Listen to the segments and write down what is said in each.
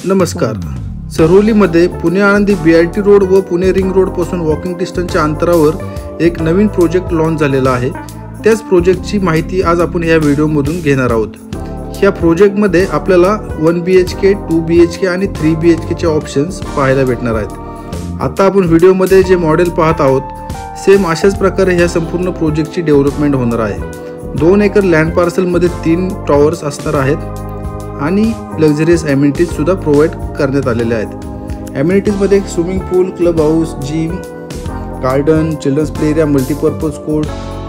नमस्कार. सरोलीमध्ये Pune Alandi BRT road व Pune ring road पासून वॉकिंग डिस्टन्सच्या अंतरावर एक नवीन प्रोजेक्ट लॉन्च झालेला आहे. त्याच प्रोजेक्टची माहिती आज आपण या व्हिडिओमधून घेणार आहोत. या प्रोजेक्टमध्ये आपल्याला 1 BHK, 2 BHK आणि 3 BHK चे ऑप्शन्स पाहायला भेटणार आहेत. आता आपण व्हिडिओमध्ये जे मॉडेल पाहत आहोत सेम अशाच प्रकारे ह्या संपूर्ण प्रोजेक्टची डेव्हलपमेंट होणार आहे. 2 एकर लँड पार्सलमध्ये 3 टॉवर्स असणार आहेत आणि लक्झरियस ॲम्युनिटीज सुद्धा प्रोव्हाइड करण्यात आलेले आहेत. ॲम्युनिटीजमध्ये एक swimming pool, club house, gym, garden, children's play area, multipurpose court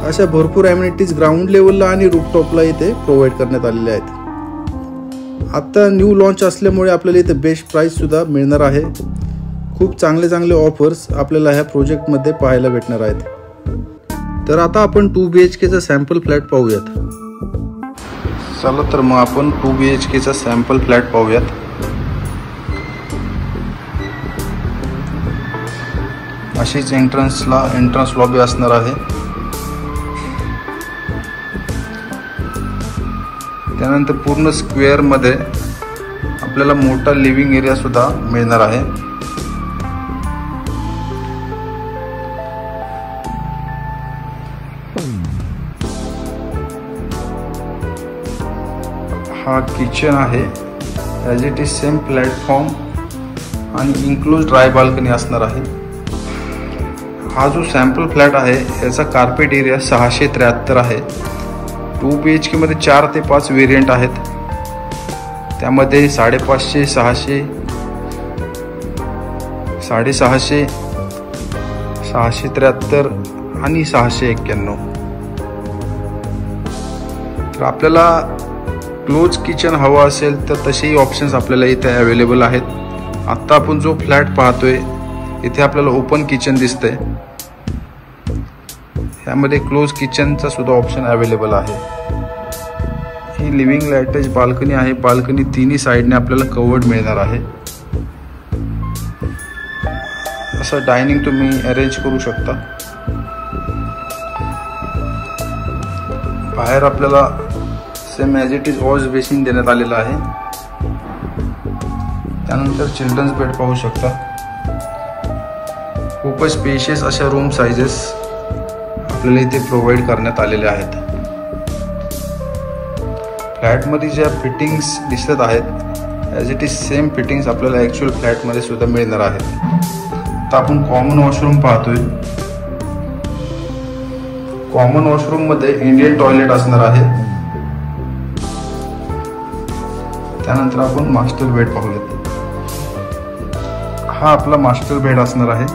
अशा भरपूर ॲम्युनिटीज ग्राउंड लेवलला आणि रूफटॉपला इथे प्रोव्हाइड करण्यात आलेले आहेत. आता न्यू लॉन्च असल्यामुळे आपल्याला इथे बेस्ट प्राईस सुद्धा मिळणार आहे. खूप चांगले ऑफर्स आपल्याला ह्या प्रोजेक्टमध्ये पाहायला भेटणार आहेत. तर आता आपण 2 BHKचा सॅम्पल फ्लॅट पाहूयात. चला तर मग आपण 2 BHKचा सॅम्पल फ्लॅट पाहूयात. अशीच एंट्रन्स लॉबी असणार आहे. त्यानंतर पूर्ण स्क्वेअर मध्ये आपल्याला मोठा लिव्हिंग एरिया सुद्धा मिळणार आहे. हा किचन आहे. As it is same platform आणि इन्क्लूज ड्राय बाल्कनी असणार आहे. हा जो सॅम्पल फ्लॅट आहे याचा कार्पेट एरिया 673 आहे. 2 BHK मध्ये 4 ते 5 व्हेरियंट आहेत. त्यामध्ये 550, 600, 650, 673 आणि 691. तर आपल्याला क्लोज किचन हवा असेल तर तसेही ऑप्शन्स आपल्याला इथे अवेलेबल आहेत. आत्ता आपण जो फ्लॅट पाहतोय इथे आपल्याला ओपन किचन दिसतंय. यामध्ये क्लोज किचनचा सुद्धा ऑप्शन अवेलेबल आहे. ही लिव्हिंग अटॅच बाल्कनी आहे. बाल्कनी तिन्ही साईडने आपल्याला कवर्ड मिळणार आहे. असं डायनिंग तुम्ही अरेंज करू शकता. बाहेर आपल्याला same as it is wash basin देण्यात आलेला आहे. त्यानंतर चिल्ड्रन्स बेड पाहू शकता. खूपच स्पेशियस अशा रूम साइजेस आपल्याला इथे प्रोव्हाइड करण्यात आलेले आहेत. फ्लॅटमध्ये ज्या फिटिंग्स दिसत आहेत as it is same fittings आपल्याला ॲक्च्युअल फ्लॅटमध्ये सुद्धा मिळणार आहेत. तर आपण कॉमन वॉशरूम पाहतोय. कॉमन वॉशरूम मध्ये इंडियन टॉयलेट असणार आहे. त्यानंतर आपण मास्टर बेड पाहूयात. हा आपला मास्टर बेड असणार आहे.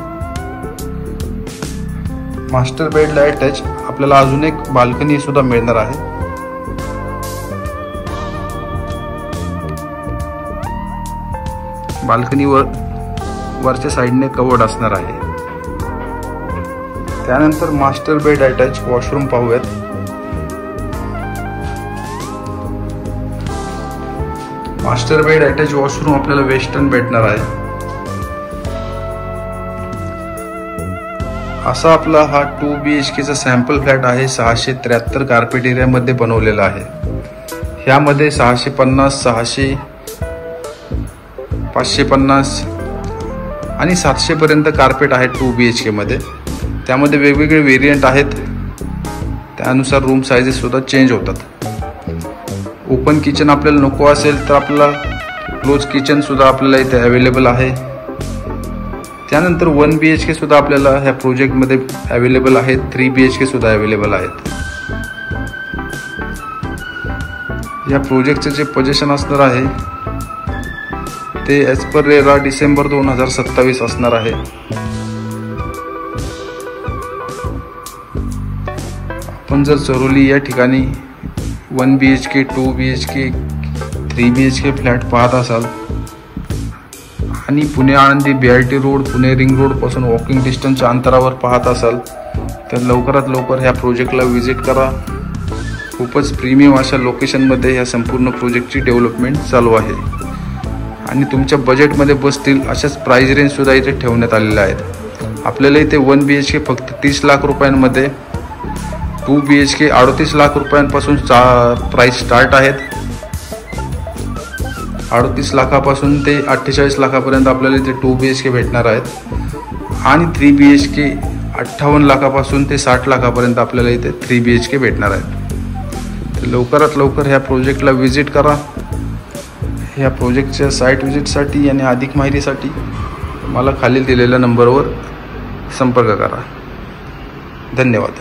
मास्टर बेडला अटॅच आपल्याला अजून एक बाल्कनी सुद्धा मिळणार आहे. बाल्कनीवर वरच्या साईडने कवर्ड असणार आहे. त्यानंतर मास्टर बेड अटॅच वॉशरूम पाहूयात. मास्टर बेड अटॅच वॉशरूम आपल्याला वेस्टर्न भेटणार आहे. असा आपला हा 2 BHKचा सॅम्पल फ्लॅट आहे. 673 कार्पेट एरियामध्ये बनवलेला आहे. ह्यामध्ये 650, 600, 550 आणि 700 पर्यंत कार्पेट आहे 2 BHK मध्ये. त्यामध्ये वेगवेगळे व्हेरियंट आहेत. त्यानुसार रूम साइजेस सुद्धा चेंज होतात. ओपन किचन आपल्याला नको असेल तर आपल्याला क्लोज किचन सुद्धा आपल्याला इथे अवेलेबल आहे. त्यानंतर 1 BHK सुद्धा आपल्याला ह्या प्रोजेक्टमध्ये अवेलेबल आहेत. 3 BHK सुद्धा अवेलेबल आहेत. या प्रोजेक्टचे जे पोझिशन असणार आहे ते ॲज पर रेरा डिसेंबर 2027 असणार आहे. आपण जर सरोली या ठिकाणी 1 BHK, 2 BHK, 3 BHK फ्लॅट पाहत असाल आणि Pune Alandi BRT road, Pune ring road पासून वॉकिंग डिस्टन्सच्या अंतरावर पाहत असाल तर लवकरात लवकर ह्या प्रोजेक्टला व्हिजिट करा. खूपच प्रीमियम अशा लोकेशनमध्ये ह्या संपूर्ण प्रोजेक्टची डेव्हलपमेंट चालू आहे आणि तुमच्या बजेटमध्ये बसतील अशाच प्राइस रेंज सुद्धा इथे ठेवण्यात आलेल्या आहेत. आपल्याला इथे 1 BHK फक्त 30 लाख रुपयांमध्ये, 2 BHK 38 लाख रुपयांपासून प्राइस स्टार्ट आहेत. 38 लाखापासून ते 48 लाखापर्यंत आपल्याला इथे 2 BHK भेटणार आहेत आणि 3 BHK 58 लाखापासून ते 60 लाखापर्यंत आपल्याला इथे 3 BHK भेटणार आहेत। तर लवकरात लवकर ह्या प्रोजेक्टला व्हिजिट करा। ह्या प्रोजेक्टच्या साईट व्हिजिटसाठी आणि अधिक माहितीसाठी मला खालील दिलेल्या नंबरवर संपर्क करा। धन्यवाद।